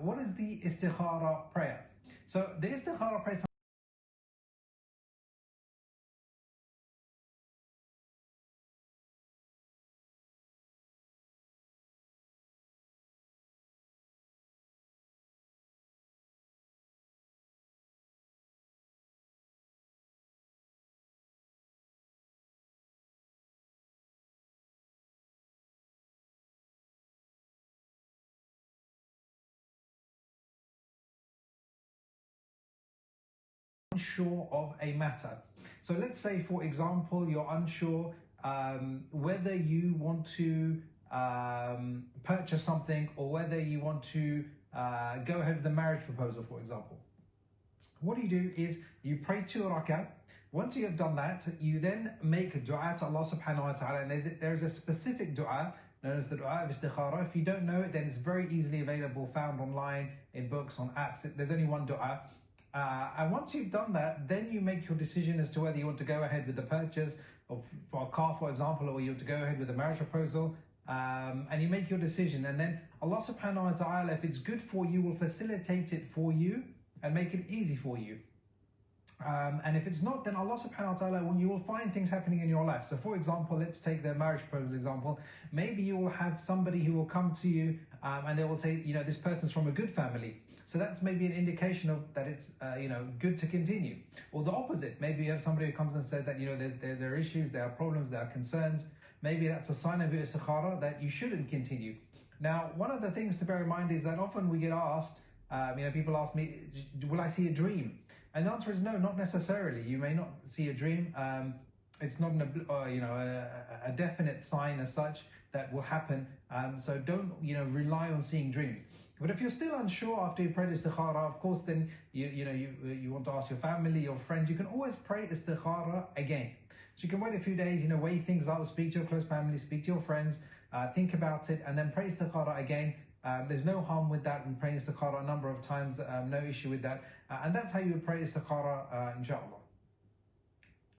what is the Istikarah prayer? So the Istikarah prayer unsure of a matter. So let's say, for example, you're unsure whether you want to purchase something or whether you want to go ahead with the marriage proposal, for example. What you do is you pray 2 rak'ah. Once you have done that, you then make a dua to Allah subhanahu wa ta'ala, and there's a specific dua known as the dua of Istikarah. If you don't know it, then it's very easily available, found online, in books, on apps. There's only one dua. And once you've done that, then you make your decision as to whether you want to go ahead with the purchase of, for a car, for example, or you want to go ahead with a marriage proposal. And you make your decision, and then Allah subhanahu wa ta'ala, if it's good for you, will facilitate it for you and make it easy for you. And if it's not, then Allah subhanahu wa ta'ala, you will find things happening in your life. So for example, let's take the marriage proposal example. Maybe you will have somebody who will come to you and they will say, this person's from a good family. So that's maybe an indication of that it's good to continue. Or the opposite, maybe you have somebody who comes and says that there are issues, there are problems, there are concerns. Maybe that's a sign of your istikhara that you shouldn't continue. Now, one of the things to bear in mind is that often we get asked, people ask me, will I see a dream? And the answer is no, not necessarily. You may not see a dream. It's not a definite sign as such that will happen. So don't rely on seeing dreams. But if you're still unsure after you prayed istikhara, of course, then you want to ask your family, your friends. You can always pray istikhara again. So you can wait a few days, weigh things up, speak to your close family, speak to your friends, think about it, and then pray istikhara again. There's no harm with that, and praying istikhara a number of times, no issue with that. And that's how you would pray istikhara, inshallah.